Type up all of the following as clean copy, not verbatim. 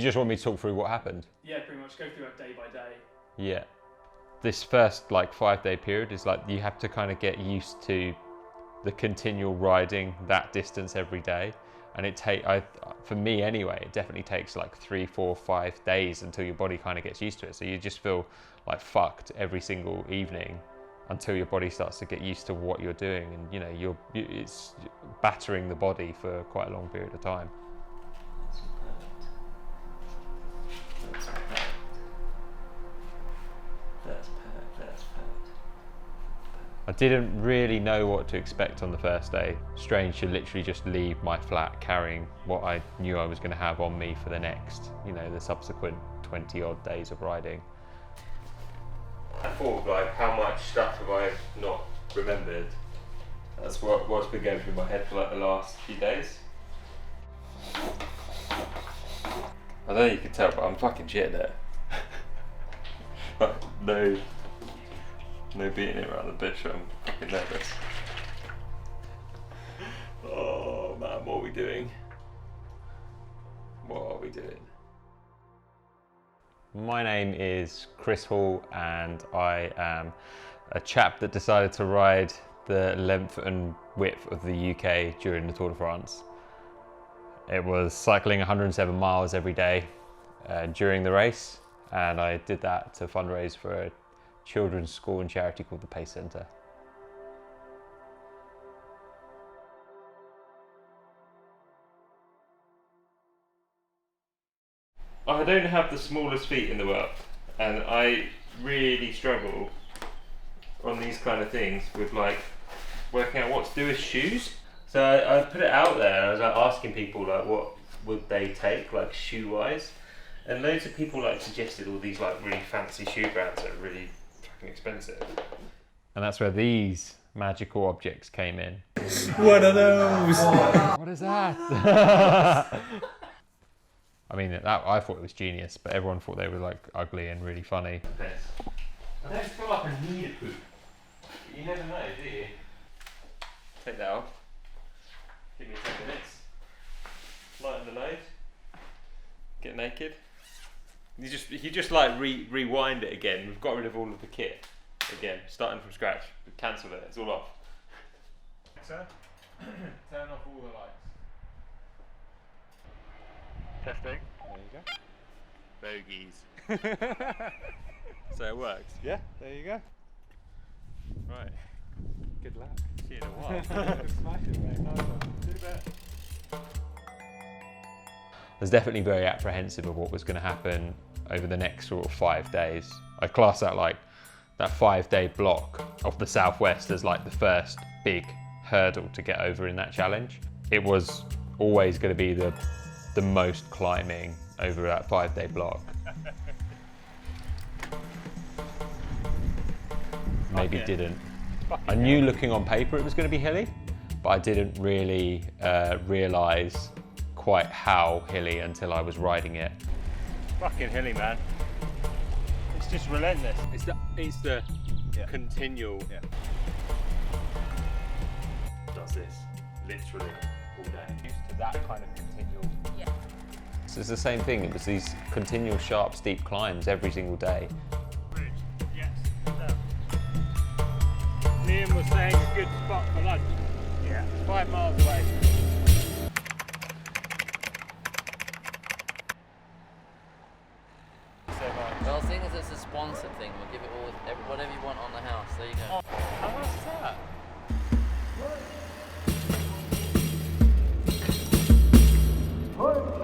Do you just want me to talk through what happened? Yeah, pretty much. Go through it day by day. Yeah. This first like 5-day period is like you have to kind of get used to the continual riding that distance every day. And for me anyway, it definitely takes like 3, 4, 5 days until your body kind of gets used to it. So you just feel like fucked every single evening until your body starts to get used to what you're doing. And you know, it's battering the body for quite a long period of time. That's perfect. That's perfect. That's perfect. I didn't really know what to expect on the first day. Strange to literally just leave my flat carrying what I knew I was going to have on me for the next, the subsequent 20 odd days of riding. I thought like, how much stuff have I not remembered? That's what's been going through my head for like the last few days. I don't know if you can tell, but I'm fucking shit there. No beating it around the bush, I'm fucking nervous. Oh man, what are we doing? What are we doing? My name is Chris Hall and I am a chap that decided to ride the length and width of the UK during the Tour de France. It was cycling 107 miles every day during the race, and I did that to fundraise for a children's school and charity called the Pace Centre. I don't have the smallest feet in the world, and I really struggle on these kind of things with like working out what to do with shoes. So I put it out there. I was like asking people like what would they take like shoe wise, and loads of people like suggested all these like really fancy shoe brands that are really fucking expensive. And that's where these magical objects came in. What are those? What is that? I mean, I thought it was genius, but everyone thought they were like ugly and really funny. I don't feel like I need a poop. You never know, do you? Take that off. Give me 10 minutes. Lighten the load. Get naked. You just like rewind it again. We've got rid of all of the kit again, starting from scratch. We've cancelled it. It's all off. Sir, turn off all the lights. Testing. There you go. Bogies. So it works? Yeah, there you go. Right. Good luck. See you in a while. Smash it, mate. Nice one. See you in a bit. I was definitely very apprehensive of what was going to happen over the next sort of 5 days. I class that like that 5-day block of the Southwest as like the first big hurdle to get over in that challenge. It was always going to be the most climbing over that 5-day block. Maybe didn't. I knew looking on paper it was going to be hilly, but I didn't really realise quite how hilly until I was riding it. Fucking hilly, man. It's just relentless. It's the continual. Yeah. Does this literally all day. Used to that kind of continual. Yeah. So it's the same thing. It was these continual sharp, steep climbs every single day. Bridge. Yes. Liam was saying a good spot for lunch. Yeah. 5 miles away. Well, seeing as it's a sponsored thing, we'll give it all, whatever you want on the house. There you go. Oh, how much is that? Hello.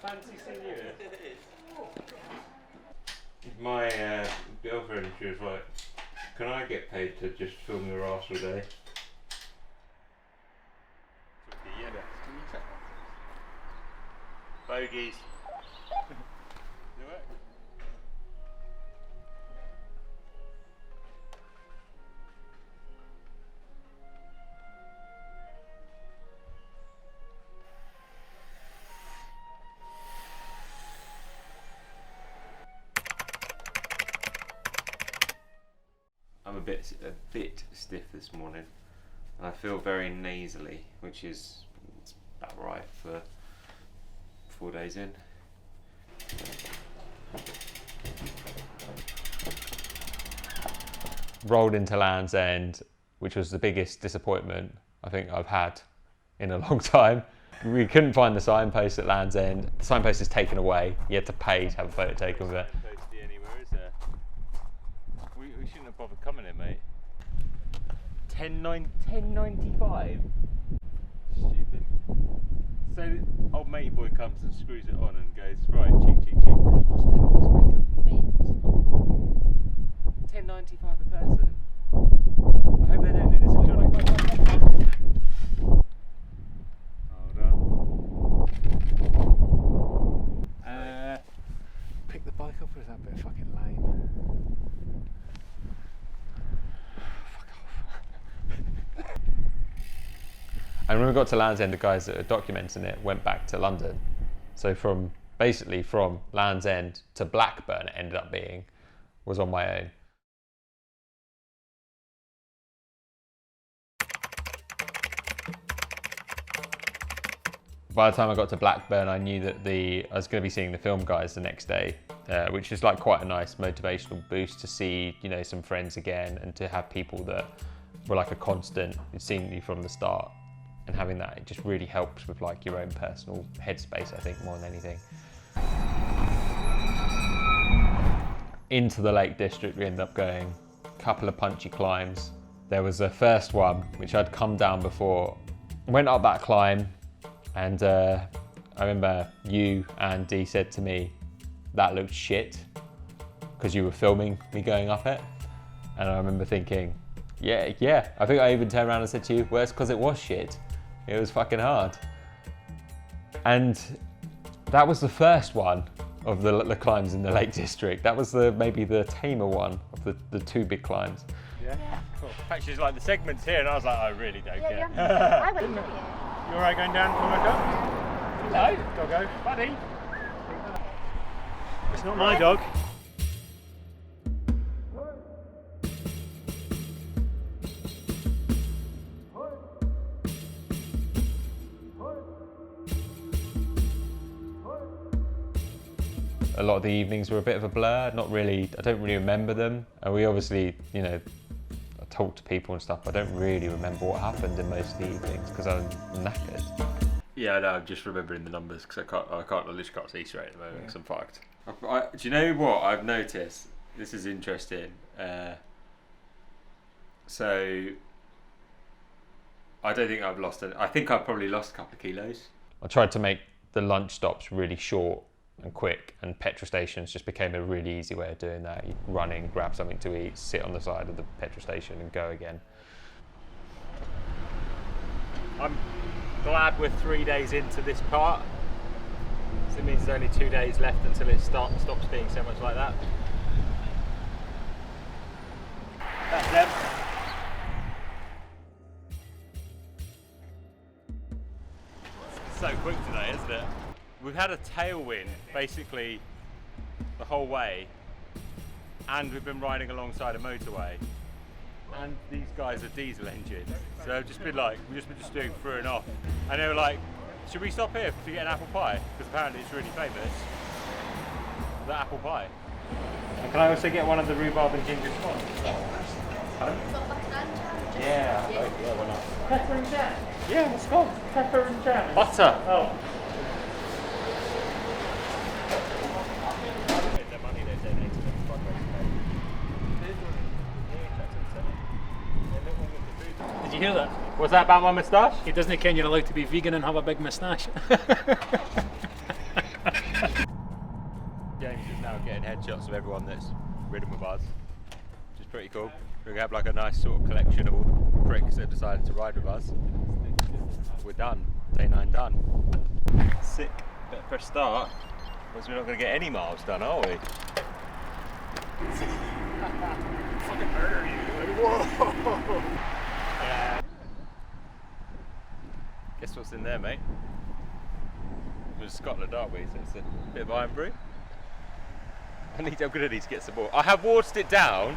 Fancy seeing you. My girlfriend, she was like, can I get paid to just film your arse all day? Yeah. Bogies. Do it. I'm a bit stiff this morning. I feel very nasally, which is about right for 4 days in. Rolled into Land's End, which was the biggest disappointment I think I've had in a long time. We couldn't find the signpost at Land's End. The signpost is taken away. You had to pay to have a photo taken of it. Anywhere, is there? We shouldn't have bothered coming in, mate. 10.95. Stupid. So old matey boy comes and screws it on and goes, right, ching ching ching. They must make a mint. 10.95 a person. I hope they don't do this at Johnny. Hold on. Pick the bike up, or is that a bit of fucking lame? And when we got to Land's End, the guys that are documenting it went back to London. So from Land's End to Blackburn, it ended up being, was on my own. By the time I got to Blackburn, I knew that I was going to be seeing the film guys the next day, which is like quite a nice motivational boost to see, you know, some friends again and to have people that were like a constant, seeing you from the start. And having that, it just really helps with like your own personal headspace, I think, more than anything. Into the Lake District we ended up going, a couple of punchy climbs. There was a first one, which I'd come down before, went up that climb, and I remember you and Dee said to me, that looked shit, because you were filming me going up it. And I remember thinking, yeah. I think I even turned around and said to you, well, it's because it was shit. It was fucking hard. And that was the first one of the climbs in the Lake District. That was maybe the tamer one of the two big climbs. Yeah? Cool. Actually, it's like the segment's here, and I was like, I really don't care. I went here. You alright going down for my dog? No. Doggo. Buddy. It's not my dog. A lot of the evenings were a bit of a blur, I don't really remember them. And we obviously, you know, I talked to people and stuff, but I don't really remember what happened in most of the evenings because I'm knackered. Yeah, no, I'm just remembering the numbers because I literally can't see straight at the moment because I'm fucked. Do you know what I've noticed? This is interesting. So, I don't think I've lost I think I've probably lost a couple of kilos. I tried to make the lunch stops really short and quick, and petrol stations just became a really easy way of doing that. You run in, grab something to eat, sit on the side of the petrol station and go again. I'm glad we're 3 days into this part. So it means there's only 2 days left until it stops being so much like that. That's them. It's so quick today, isn't it? We've had a tailwind basically the whole way, and we've been riding alongside a motorway, and these guys are diesel engines, so I've just been like, we've just been doing through and off, and they were like, should we stop here to get an apple pie, because apparently it's really famous, the apple pie. And can I also get one of the rhubarb and ginger scones? Yeah, why not? Pepper and jam. Yeah, what's it called? Pepper and jam. Butter. Oh. Did you hear that? What's that about my moustache? He doesn't ken you're allowed to be vegan and have a big moustache. James is now getting headshots of everyone that's ridden with us, which is pretty cool. We're going to have like a nice sort of collection of all the pricks that have decided to ride with us. We're done. Day 9 done. Sick. But for a start, because we're not going to get any miles done, are we? Fucking murder you. Whoa! Yeah. Guess what's in there, mate? We're in Scotland, aren't we? So it's a bit of iron brew. I'm going to need to get some more. I have watered it down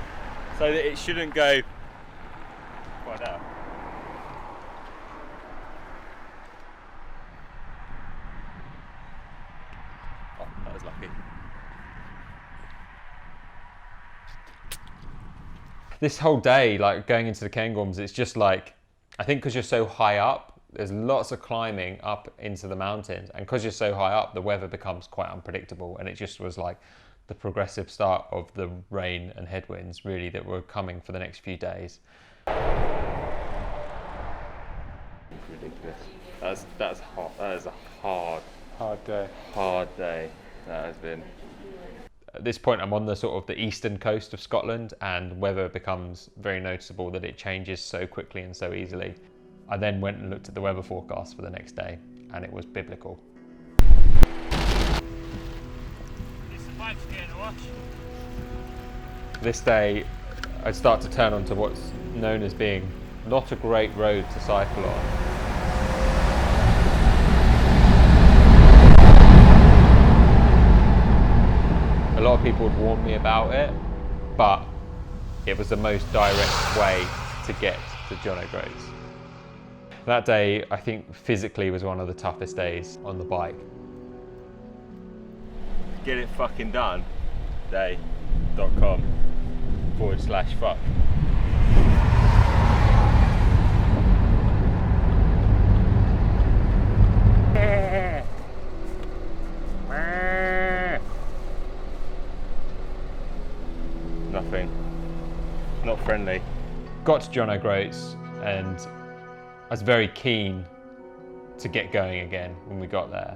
so that it shouldn't go quite out. Oh, that was lucky. This whole day, like going into the Cairngorms, it's just like, I think because you're so high up, there's lots of climbing up into the mountains, and because you're so high up, the weather becomes quite unpredictable, and it just was like the progressive start of the rain and headwinds really that were coming for the next few days. Ridiculous. That's hot. That is a hard day. hard day that has been. At this point, I'm on the sort of the eastern coast of Scotland, and weather becomes very noticeable that it changes so quickly and so easily. I then went and looked at the weather forecast for the next day, and it was biblical. This day, I start to turn onto what's known as being not a great road to cycle on. A lot of people would warn me about it, but it was the most direct way to get to John O'Groats. That day, I think physically was one of the toughest days on the bike. Get it fucking done day.com/fuck. Nothing. Not friendly. Got to John O'Groats, and I was very keen to get going again when we got there.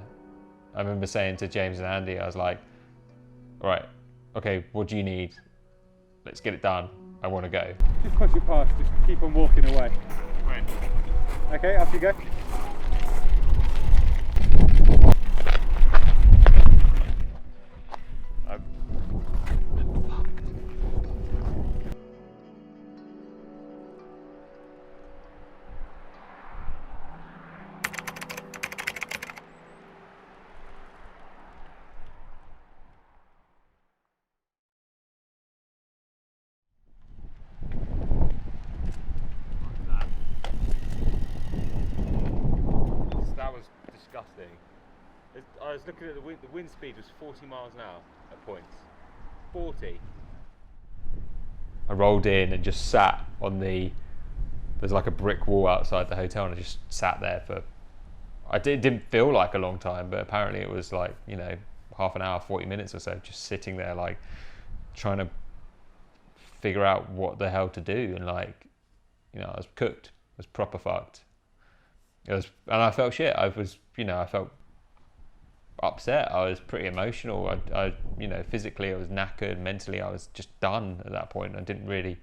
I remember saying to James and Andy, I was like, right, okay, what do you need? Let's get it done. I want to go. Just push it past, just keep on walking away. When? Okay, off you go. That was disgusting. I was looking at the wind speed was 40 miles an hour at points. 40. I rolled in and just sat on there's like a brick wall outside the hotel, and I just sat there for, it didn't feel like a long time, but apparently it was like, you know, half an hour, 40 minutes or so, just sitting there like trying to figure out what the hell to do. And like, you know, I was cooked. I was proper fucked. And I felt shit. I felt upset. I was pretty emotional. I you know, physically I was knackered. Mentally I was just done at that point. I didn't really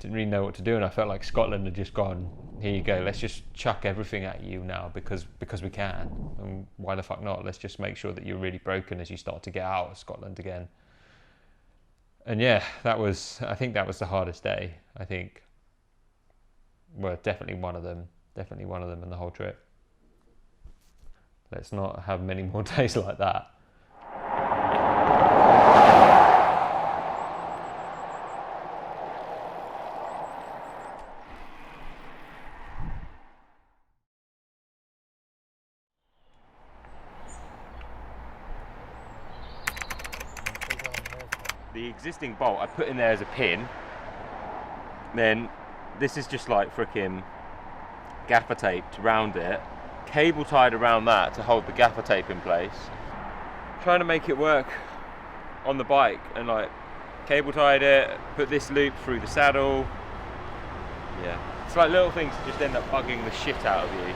know what to do, and I felt like Scotland had just gone, here you go, let's just chuck everything at you now because we can, and why the fuck not? Let's just make sure that you're really broken as you start to get out of Scotland again. And yeah, I think that was the hardest day. I think, well, definitely one of them in the whole trip. Let's not have many more days like that. The existing bolt I put in there as a pin, then this is just like frickin' gaffer taped around it, cable tied around that to hold the gaffer tape in place, trying to make it work on the bike, and like cable tied it, put this loop through the saddle. Yeah, it's like little things that just end up bugging the shit out of you.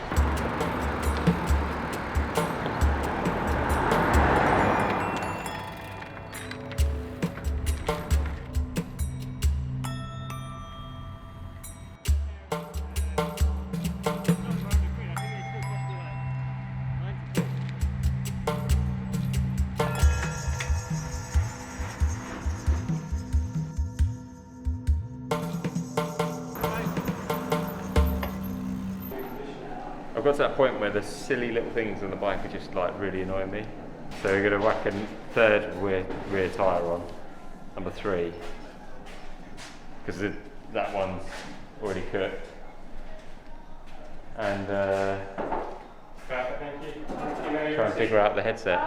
I've got to that point where the silly little things on the bike are just like really annoying me. So we're going to whack a third rear tyre on, number 3. because that one's already cooked. And try and figure out the headset.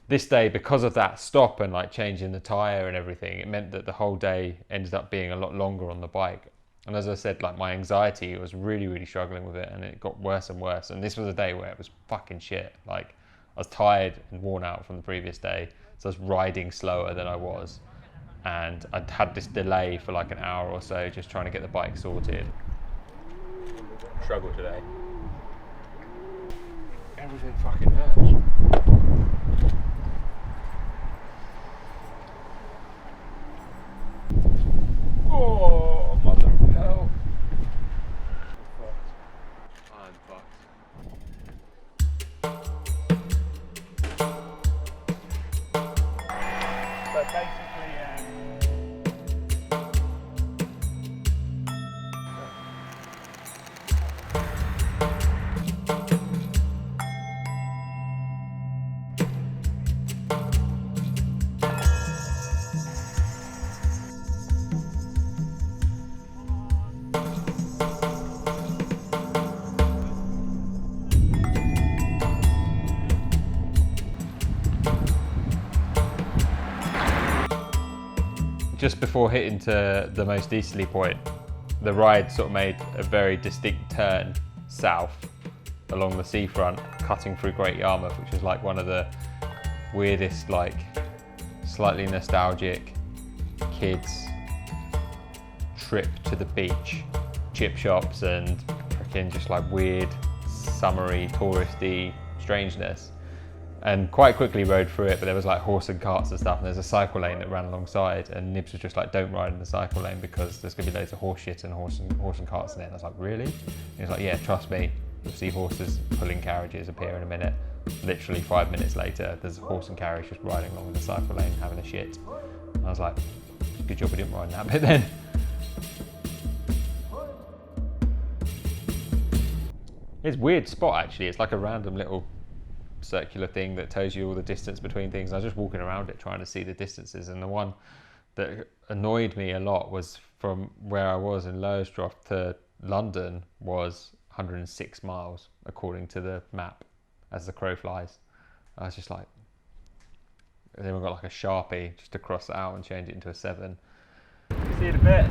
This day, because of that stop and like changing the tyre and everything, it meant that the whole day ended up being a lot longer on the bike. And as I said, like my anxiety was really struggling with it, and it got worse and worse. And this was a day where it was fucking shit. Like I was tired and worn out from the previous day, so I was riding slower than I was. And I'd had this delay for like an hour or so just trying to get the bike sorted. Struggle today. Everything fucking hurts. Oh, mother of hell. I'm fucked. But basically, just before hitting to the most easterly point, the ride sort of made a very distinct turn south along the seafront, cutting through Great Yarmouth, which is like one of the weirdest, like slightly nostalgic kids trip to the beach, chip shops and freaking just like weird summery touristy strangeness. And quite quickly rode through it, but there was like horse and carts and stuff, and there's a cycle lane that ran alongside, and Nibs was just like, don't ride in the cycle lane because there's gonna be loads of horse shit and horse and carts in it. And I was like, really? And he was like, yeah, trust me, you'll see horses pulling carriages appear in a minute. Literally 5 minutes later, there's a horse and carriage just riding along the cycle lane having a shit. And I was like, good job we didn't ride in that bit then. It's a weird spot actually, it's like a random little circular thing that tells you all the distance between things. I was just walking around it trying to see the distances, and the one that annoyed me a lot was from where I was in Lowestoft to London was 106 miles according to the map as the crow flies. I was just like, then we got like a Sharpie just to cross it out and change it into a 7. See you in a bit.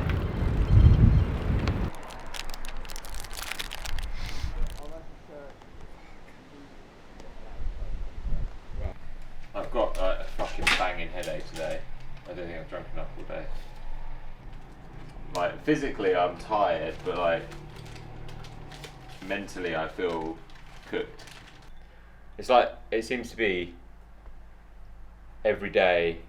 I've got a fucking banging headache today. I don't think I've drunk enough all day. Like physically I'm tired, but like mentally I feel cooked. It's like, it seems to be every day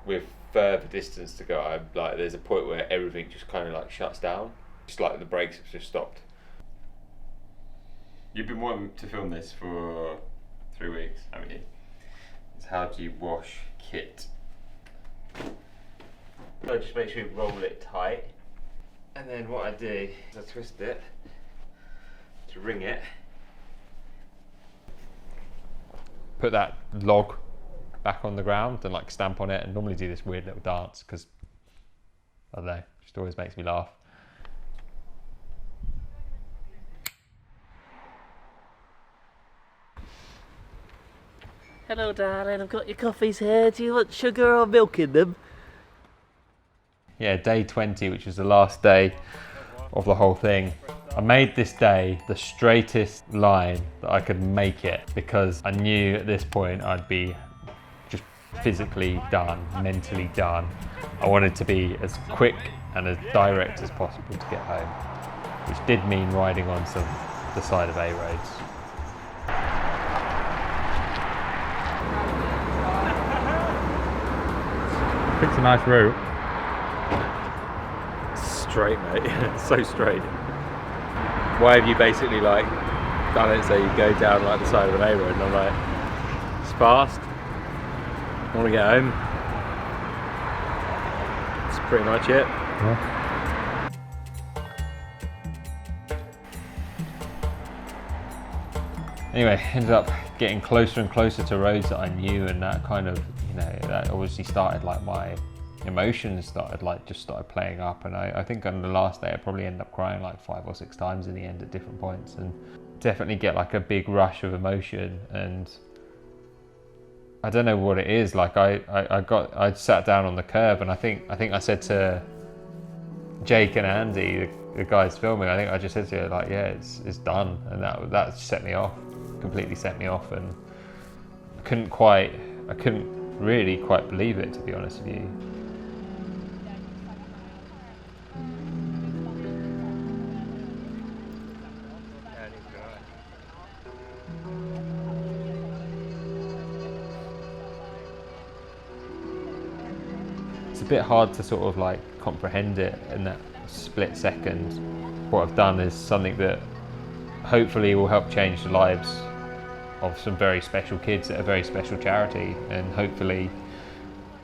with further distance to go, I'm like, there's a point where everything just kind of like shuts down. Just like the brakes have just stopped. You've been wanting to film this for 3 weeks, haven't you? It's how do you wash kit. So just make sure you roll it tight. And then what I do is I twist it to ring it. Put that log back on the ground and like stamp on it, and normally do this weird little dance because, I don't know, just always makes me laugh. Hello, darling. I've got your coffees here. Do you want sugar or milk in them? Yeah, day 20, which was the last day of the whole thing. I made this day the straightest line that I could make it because I knew at this point I'd be just physically done, mentally done. I wanted to be as quick and as direct as possible to get home, which did mean riding on the side of A roads. It's a nice route. Straight, mate. So straight. Why have you basically like done it so you go down like the side of an A road? And I'm like, it's fast. I want to get home. That's pretty much it. Yeah. Anyway, ended up getting closer and closer to roads that I knew, and that kind of, you know, that obviously started like my emotions just started playing up, and I think on the last day I probably ended up crying like 5 or 6 times in the end at different points, and definitely get like a big rush of emotion. And I don't know what it is, like I sat down on the curb, and I think I said to Jake and Andy, the guys filming, I think I just said to her like, yeah, it's done, and that set me off, completely set me off, and I couldn't really quite believe it, to be honest with you. It's a bit hard to sort of like comprehend it in that split second. What I've done is something that hopefully will help change the lives of some very special kids at a very special charity, and hopefully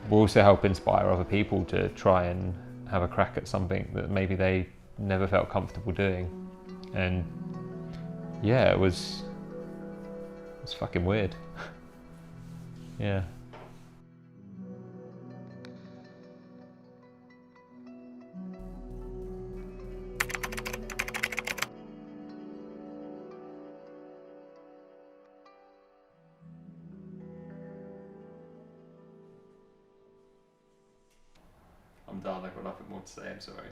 will also help inspire other people to try and have a crack at something that maybe they never felt comfortable doing. And yeah, it was fucking weird. Yeah. I'm done, I've got nothing more to say, I'm sorry.